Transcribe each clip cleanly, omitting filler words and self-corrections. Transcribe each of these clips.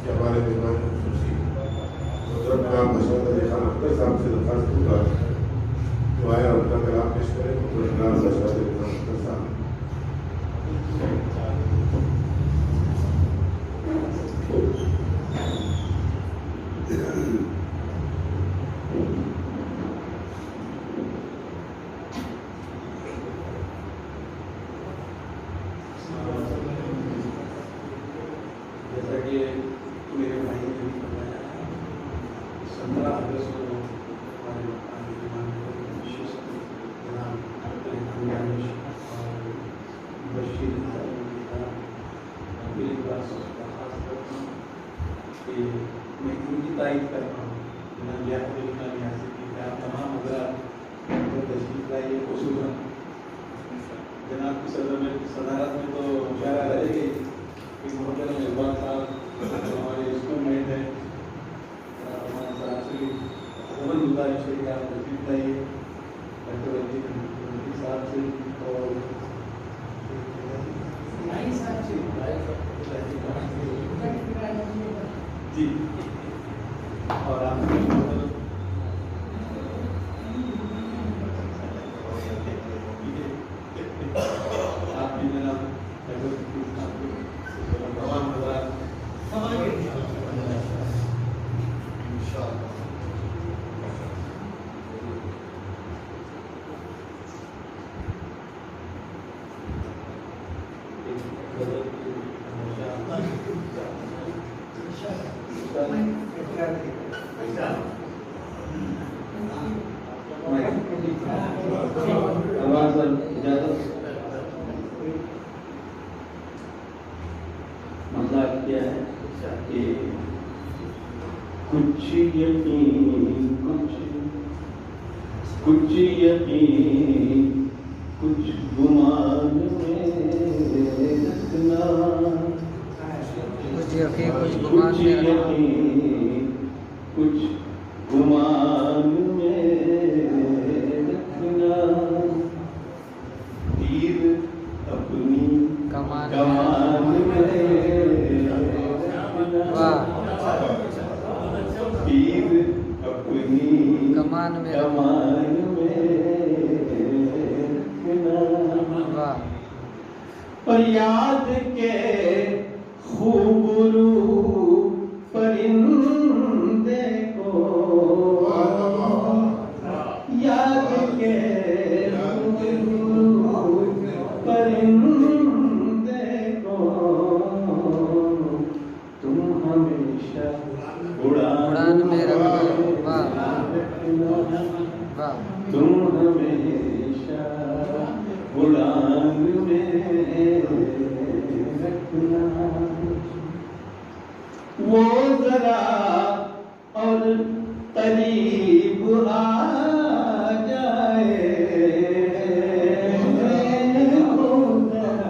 कि हमारे मेहमान खुशी हजरत नाम मशहूर अली खान अख्तर साहब से दरख्वास्त होगा तो आए और अपना कलाम पेश करें। हजरत नाम मशहूर अली खान अख्तर साहब। जैसा कि मेरे भाई ने भी बताया, 15 अगस्त को हमारे मकान के मेहमान विशेष जनाब दानिश और बशीर मेरी बात खास करता हूँ कि मैं इनकी तारीफ करता हूँ ना लिहाज की आप तमाम हजरात तशरीफ लाइए। खसूसन जनाब की सदारत में तो इशारा रहेगी कि मोहतरम इकबाल साहब हमारे स्कूलमेट हैं, हमारे साथ से जबरदस्त गुजारिश है कि आप तशरीफ लाइए डॉक्टर रंजीत साहब से और जी और आप भी जनाब तमाम हजरात मसला क्या है कि कुछ यकीन कुछ गुमान में रखना, कुछ यकीन कुछ गुमान में कुछ गुमान में रखना, तीर अपनी कमान में वाह तीर अपनी कमान में रखना, वाह और याद के खूबरू परिंदे को, याद के खूबरू परिंदे को तुम हमेशा उड़ान में रखना, वाह वाह तुम हमेशा उड़ान में रखना। वो जरा और करीब आ जाए, वो जरा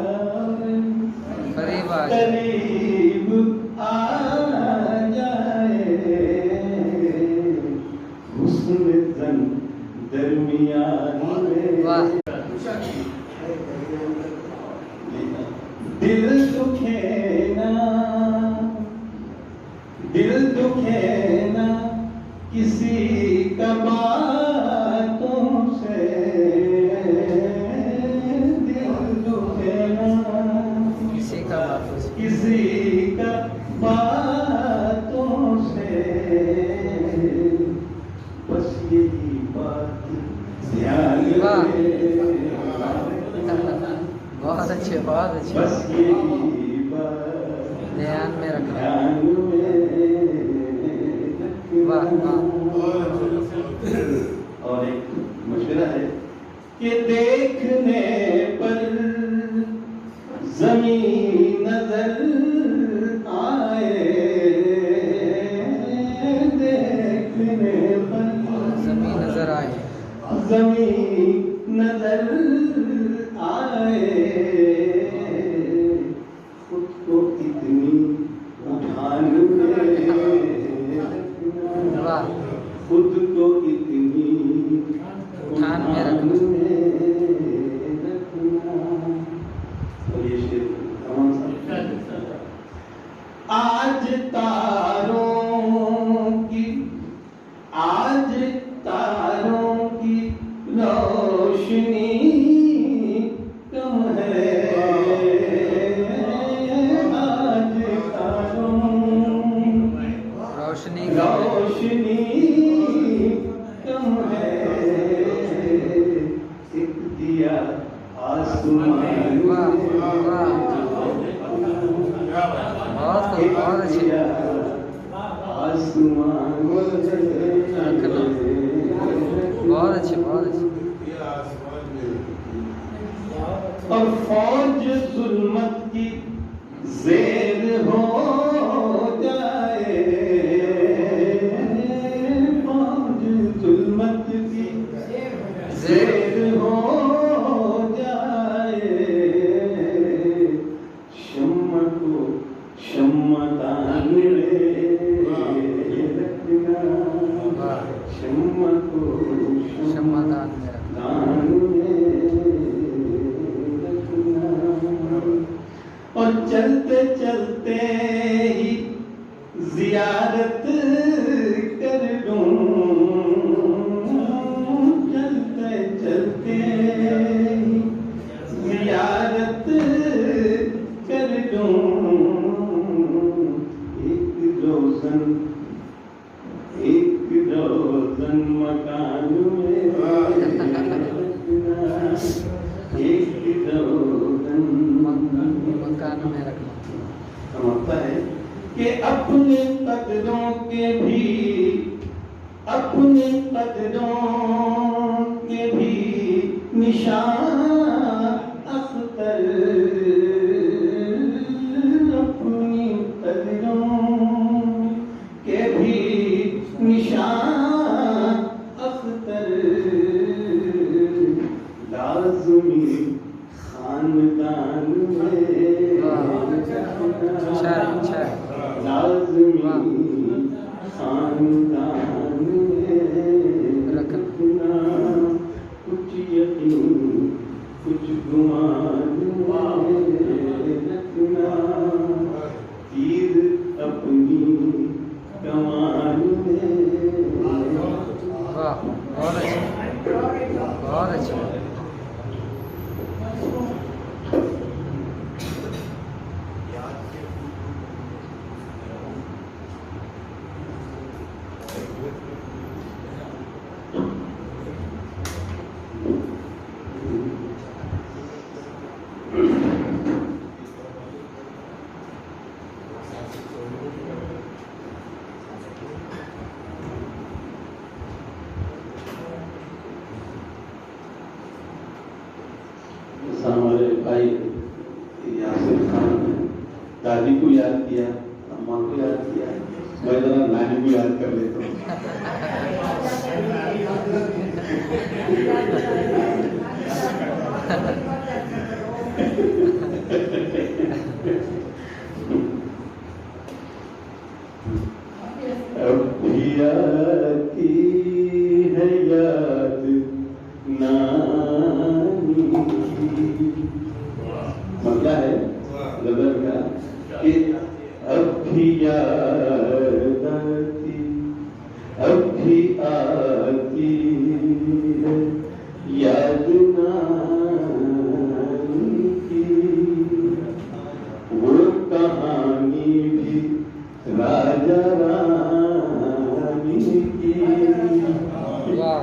करीब आ करीब आ जाए, हुस्न जन दरमियान में वाह दिल दुखे ना किसी का बातों से, दिल दुखे ना किसी का बातों से, किसी का बातों से, बस यही बात ध्यान वाह। में, बहुत अच्छे बस यही बात ध्यान में रखना, ध्यान में वाह वाह और एक मशवरा है कि देखने पर ज़मीन नजर आए, देखने पर ज़मीन नजर आए, ज़मीन नजर आए, खुद को इतनी उठान में, वाह खुद को इतनी उठान में रखना, और ये शेर आज आज तारों की रोशनी कम है, आज तारों रोशनी कम है, एक दिया आसमान वाह वाह बहुत अच्छी आसमान बहुत अच्छी ये आसमान में और फौज जुल्मत की ज़ेर हो जाए, फौज जुल्मत की ज़ेर हो जाए, शम्मा को शम्मदान में रखना, शम्मा को क्षमादान में रखना। दान में रखना। और चलते चलते ही जियारत कर लूं, चलते चलते ही जियारत कर लूं, एक रोज़न मकान में एक रोज़न मकान में रखना। समझता है कि अपने कदरों के भी निशान अख्तर, अपनी कदरों के भी निशान अख्तर, लाज़मी खानदान में अच्छा लाज़मी खानदान में रखना, कुछ यकीन कुछ गुमान रखना, तीर अपनी कमान में। वाह बहुत अच्छी बहुत अच्छी। हमारे भाई यासिर खान ने दादी को याद किया, अम्मा को याद किया, मैं जरा नानी को याद कर लेता हूँ। अब भी आती है याद नानी की, मतलब है गजल का कि अब भी याद आती, अब भी आती है याद नानी की, वो कहानी भी राजा रानी की, वाह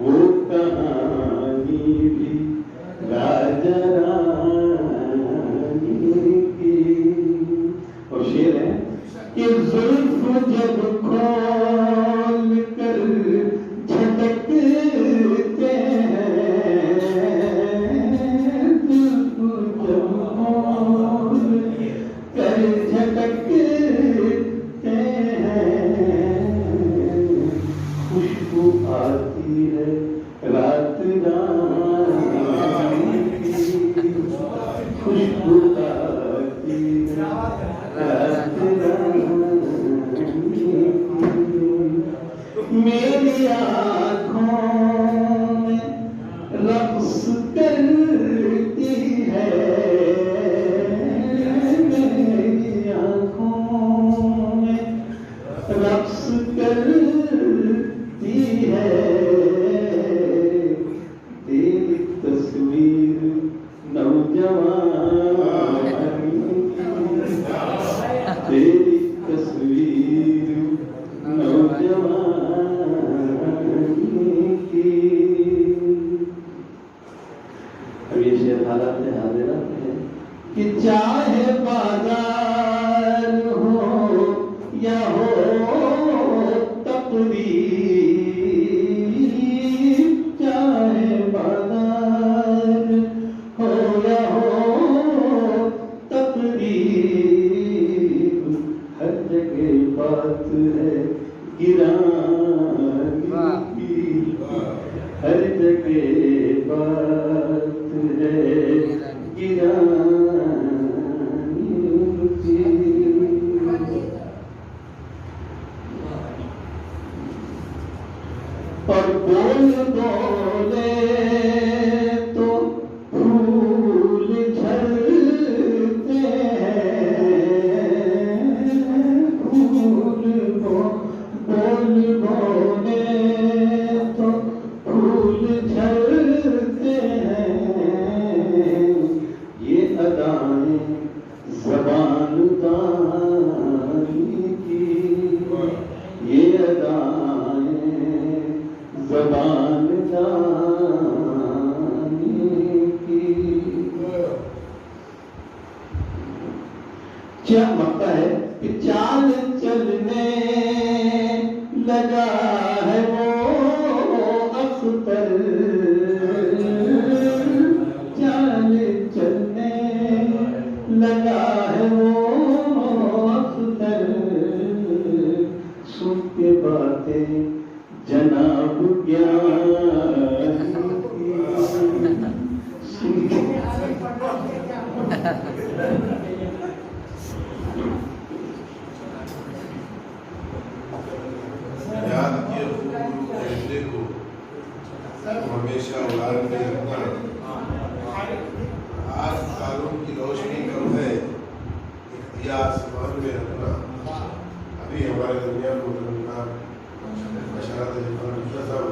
वो कहानी भी राजा रानी की। और शेर है कि जुल्फ जब खोल कर झटकते हैं, जुल्फ जब खोल कर झटकते हैं, खुशबू आती है रात रानी की, खुशबू आती है रात रानी की। जगह बात है गिरानी की, हर जगह बात है गिरानी की। और बोल बोले तो फूल झड़ते हैं, फूल बोल बोले तो फूल झड़ते हैं, ये अदाएं ज़बान दानी की, ये अदाएं ज़बान दानी की। क्या मक्का है कि चाल चलने लगा है वो अख्तर, चाल चलने लगा है वो अख्तर, सुन के बातें जनाब ज्ञान याद किए फरिश्ते को हमेशा उड़ान में रखना। आज तारों की रोशनी कम है, या आसमान में रखना। अभी हमारे दुनिया को बशरत साहब